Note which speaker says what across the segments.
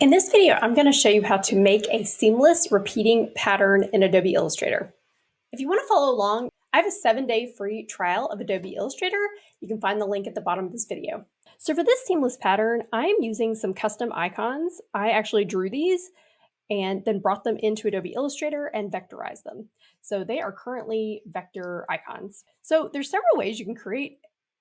Speaker 1: In this video, I'm going to show you how to make a seamless repeating pattern in Adobe Illustrator. If you want to follow along, I have a 7-day free trial of Adobe Illustrator. You can find the link at the bottom of this video. So for this seamless pattern, I am using some custom icons. I actually drew these and then brought them into Adobe Illustrator and vectorized them. So they are currently vector icons. So there's several ways you can create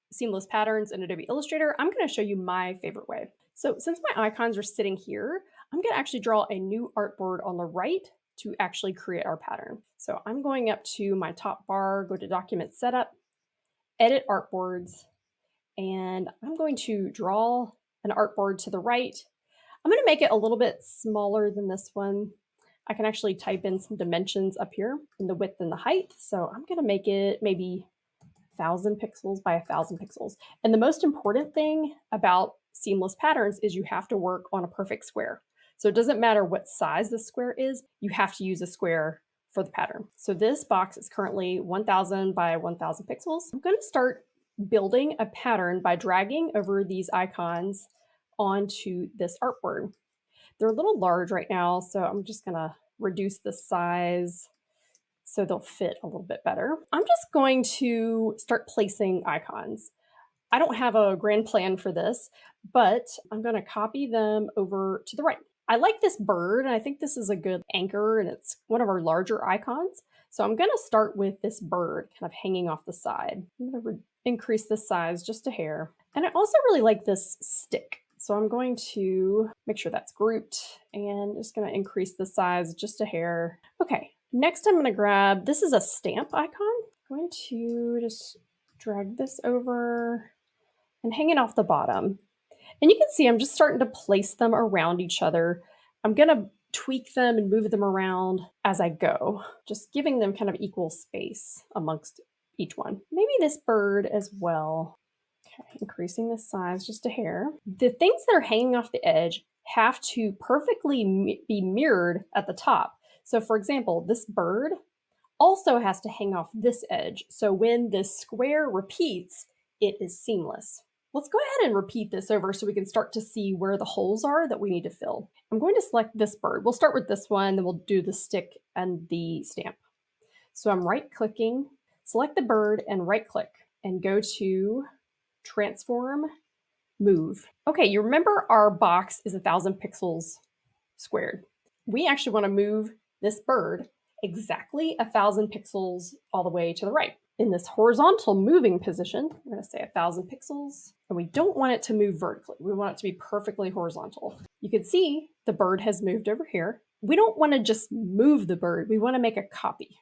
Speaker 1: seamless patterns in Adobe Illustrator. I'm going to show you my favorite way. So since my icons are sitting here, I'm going to actually draw a new artboard on the right to actually create our pattern. So I'm going up to my top bar, go to Document Setup, Edit Artboards, and I'm going to draw an artboard to the right. I'm going to make it a little bit smaller than this one. I can actually type in some dimensions up here in the width and the height. So I'm going to make it maybe 1,000 pixels by 1,000 pixels. And the most important thing about seamless patterns is you have to work on a perfect square. So it doesn't matter what size the square is, you have to use a square for the pattern. So this box is currently 1,000 by 1,000 pixels. I'm going to start building a pattern by dragging over these icons onto this artboard. They're a little large right now, so I'm just going to reduce the size so they'll fit a little bit better. I'm just going to start placing icons. I don't have a grand plan for this, but I'm going to copy them over to the right. I like this bird, and I think this is a good anchor, and it's one of our larger icons. So I'm going to start with this bird kind of hanging off the side. I'm going to increase the size just a hair. And I also really like this stick. So I'm going to make sure that's grouped and just going to increase the size just a hair. Okay, next I'm going to grab, this is a stamp icon. I'm going to just drag this over and hang it off the bottom. And you can see I'm just starting to place them around each other. I'm going to tweak them and move them around as I go, just giving them kind of equal space amongst each one. Maybe this bird as well. Okay, increasing the size just a hair. The things that are hanging off the edge have to perfectly be mirrored at the top. So for example, this bird also has to hang off this edge. So when this square repeats, it is seamless. Let's go ahead and repeat this over so we can start to see where the holes are that we need to fill. I'm going to select this bird. We'll start with this one, then we'll do the stick and the stamp. So I'm right-clicking, select the bird and right-click and go to Transform, Move. Okay, you remember our box is 1,000 pixels squared. We actually want to move this bird exactly 1,000 pixels all the way to the right. In this horizontal moving position, we're going to say 1,000 pixels, and we don't want it to move vertically. We want it to be perfectly horizontal. You can see the bird has moved over here. We don't want to just move the bird. We want to make a copy.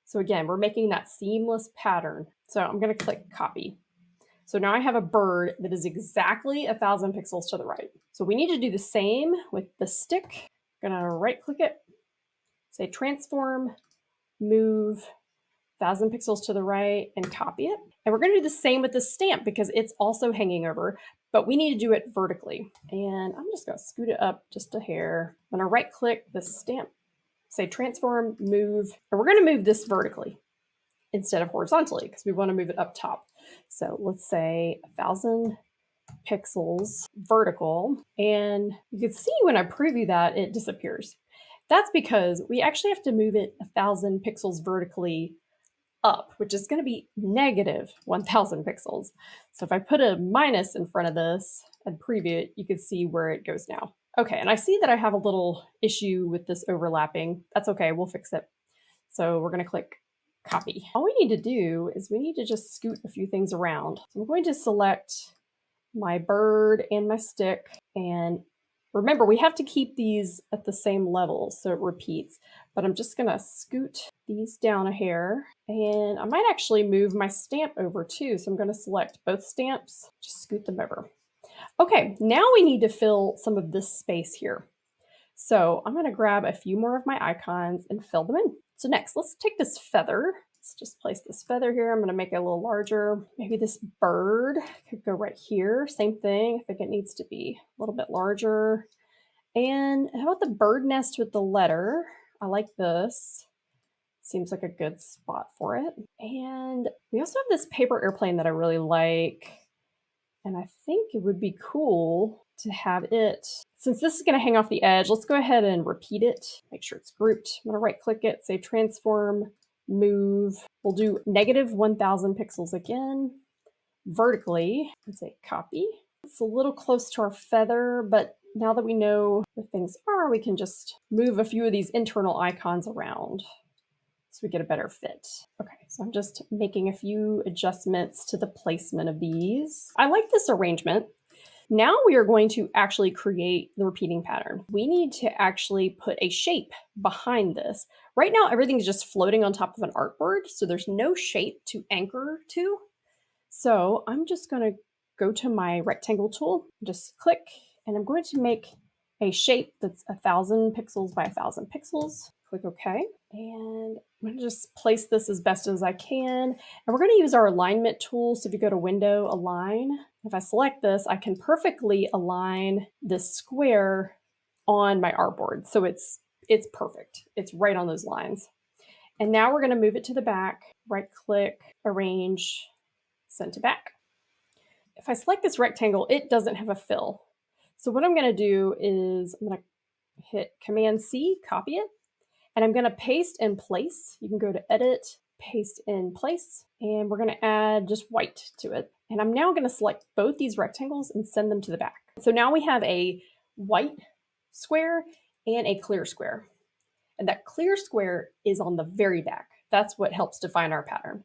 Speaker 1: So again, we're making that seamless pattern. So I'm going to click Copy. So now I have a bird that is exactly 1,000 pixels to the right. So we need to do the same with the stick. I'm going to right-click it, say Transform, Move, 1,000 pixels to the right, and copy it. And we're going to do the same with the stamp because it's also hanging over, but we need to do it vertically. And I'm just going to scoot it up just a hair. I'm going to right-click the stamp, say Transform, Move, and we're going to move this vertically instead of horizontally because we want to move it up top. So let's say 1,000 pixels vertical, and you can see when I preview that it disappears. That's because we actually have to move it 1,000 pixels vertically up, which is going to be negative 1,000 pixels. So if I put a minus in front of this and preview it, you can see where it goes now. Okay, and I see that I have a little issue with this overlapping. That's okay, we'll fix it. So we're going to click Copy. All we need to do is we need to just scoot a few things around. So I'm going to select my bird and my stick. And remember, we have to keep these at the same level so it repeats. But I'm just going to scoot these down a hair. And I might actually move my stamp over too. So I'm going to select both stamps, just scoot them over. Okay, now we need to fill some of this space here. So I'm going to grab a few more of my icons and fill them in. So next, let's take this feather. Let's just place this feather here. I'm going to make it a little larger. Maybe this bird could go right here. Same thing. I think it needs to be a little bit larger. And how about the bird nest with the letter? I like this. Seems like a good spot for it. And we also have this paper airplane that I really like. And I think it would be cool to have it, since this is going to hang off the edge, let's go ahead and repeat it. Make sure it's grouped. I'm going to right click it, say transform, move. We'll do -1000 pixels again, vertically, and say copy. It's a little close to our feather, but now that we know where things are, we can just move a few of these internal icons around so we get a better fit. Okay, so I'm just making a few adjustments to the placement of these. I like this arrangement. Now we are going to actually create the repeating pattern. We need to actually put a shape behind this. Right now, everything's just floating on top of an artboard, so there's no shape to anchor to. So I'm just going to go to my rectangle tool, just click, and I'm going to make a shape that's 1000 pixels by 1000 pixels. Click OK. And I'm going to just place this as best as I can. And we're going to use our alignment tool. So if you go to Window, Align, if I select this, I can perfectly align this square on my artboard. So it's perfect. It's right on those lines. And now we're going to move it to the back, right click, arrange, send to back. If I select this rectangle, it doesn't have a fill. So what I'm going to do is I'm going to hit Command C, copy it, and I'm going to paste in place. You can go to Edit, Paste in Place, and we're going to add just white to it. And I'm now going to select both these rectangles and send them to the back. So now we have a white square and a clear square. And that clear square is on the very back. That's what helps define our pattern.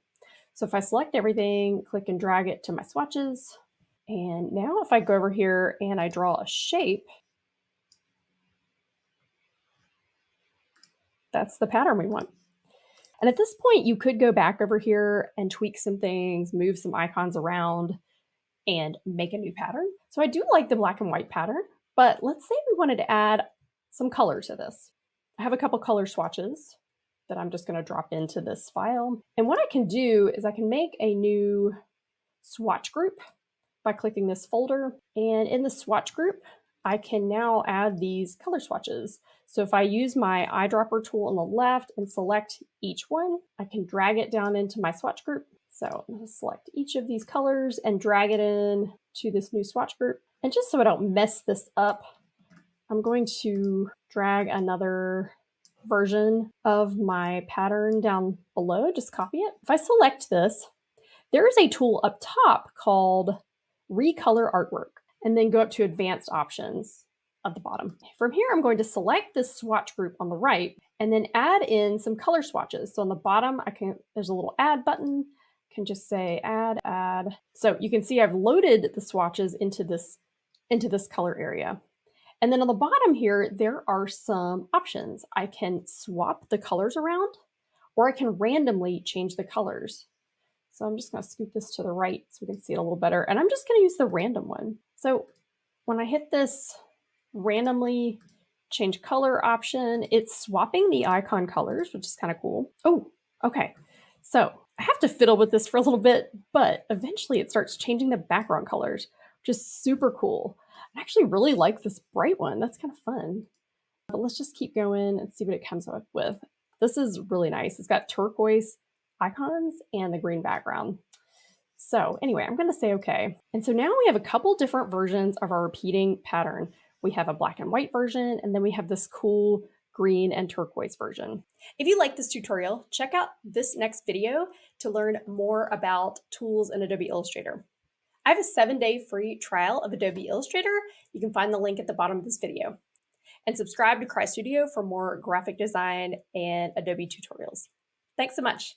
Speaker 1: So if I select everything, click and drag it to my swatches, and now if I go over here and I draw a shape, that's the pattern we want. And at this point, you could go back over here and tweak some things, move some icons around, and make a new pattern. So I do like the black and white pattern, but let's say we wanted to add some color to this. I have a couple color swatches that I'm just going to drop into this file. And what I can do is I can make a new swatch group by clicking this folder. And in the swatch group, I can now add these color swatches. So if I use my eyedropper tool on the left and select each one, I can drag it down into my swatch group. So I'm going to select each of these colors and drag it in to this new swatch group. And just so I don't mess this up, I'm going to drag another version of my pattern down below, just copy it. If I select this, there is a tool up top called Recolor Artwork, and then go up to Advanced Options at the bottom. From here, I'm going to select this swatch group on the right and then add in some color swatches. So on the bottom, there's a little add button. I can just say add. So you can see I've loaded the swatches into this color area. And then on the bottom here, there are some options. I can swap the colors around, or I can randomly change the colors. So I'm just going to scoop this to the right so we can see it a little better. And I'm just going to use the random one. So when I hit this randomly change color option, it's swapping the icon colors, which is kind of cool. Oh, okay. So I have to fiddle with this for a little bit, but eventually it starts changing the background colors, which is super cool. I actually really like this bright one. That's kind of fun. But let's just keep going and see what it comes up with. This is really nice. It's got turquoise icons and the green background. So anyway, I'm going to say okay. And so now we have a couple different versions of our repeating pattern. We have a black and white version, and then we have this cool green and turquoise version. If you like this tutorial, check out this next video to learn more about tools in Adobe Illustrator. I have a 7-day free trial of Adobe Illustrator. You can find the link at the bottom of this video. And subscribe to Cry Studio for more graphic design and Adobe tutorials. Thanks so much.